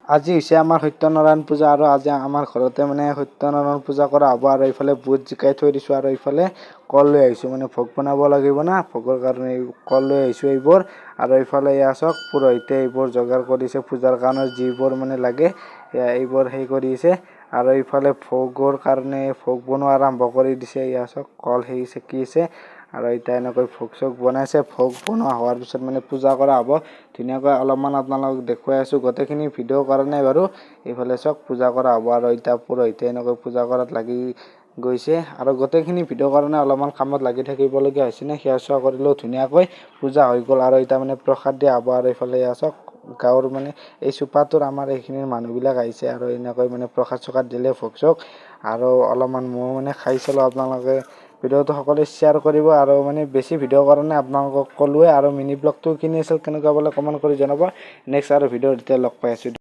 আজি হৈছে আমাৰ সত্যনাৰায়ণ পূজা আৰু আজি আমাৰ ঘৰতে মানে সত্যনাৰায়ণ পূজা কৰা হ'ব আৰু এইফালে বুট জিকাই থৈ দিছোঁ আৰু এইফালে কল লৈ আহিছোঁ মানে ভোগ বনাব লাগিব না ভোগৰ কাৰণে কল লৈ আহিছোঁ এইবোৰ আৰু এইফালে এয়া চাওক পুৰোহিতে এইবোৰ যোগাৰ কৰিছে পূজাৰ কাৰণে যিবোৰ মানে লাগে এইবোৰ সেই কৰিছে আৰু এইফালে ভোগৰ কাৰণে ভোগ বনোৱা আৰম্ভ কৰি দিছে এয়া চাওক কল সেই চেকিছে আৰু এতিয়া এনেকৈ ভোগ চোগ বনাইছে ভোগ বনোৱা হোৱাৰ পিছত মানে পূজা কৰা হ'ব ধুনীয়াকৈ অলপমান আপোনালোকক দেখুৱাই আছোঁ গোটেইখিনি ভিডিঅ' কৰা নাই বাৰু এইফালে চাওক পূজা কৰা হ'ব আৰু এতিয়া পুৰোহিতে এনেকৈ পূজা কৰাত লাগি গৈছে আৰু গোটেইখিনি ভিডিঅ' কাৰণে অলপমান কামত লাগি থাকিবলগীয়া হৈছে নে সেয়া চোৱা কৰিলেও ধুনীয়াকৈ পূজা হৈ গ'ল আৰু এতিয়া মানে প্ৰসাদ দিয়া হ'ব আৰু এইফালে চাওক গাঁৱৰ মানে এই চুপাটোৰ আমাৰ এইখিনিৰ মানুহবিলাক আহিছে আৰু এনেকৈ মানে প্ৰসাদ চসাদ দিলে ভোগ চোগ আৰু অলপমান ময়ো মানে খাই চালোঁ আপোনালোকে ভিডিঅ'টো সকলোৱে শ্বেয়াৰ কৰিব আৰু মানে বেছি ভিডিঅ' কাৰণে আপোনালোকক ক'লোৱে আৰু মিনি ব্লগটো কিনি আছিল কেনেকুৱা বোলে কমেণ্ট কৰি জনাব নেক্সট আৰু ভিডিঅ' তেতিয়া লগ পাই আছোঁ।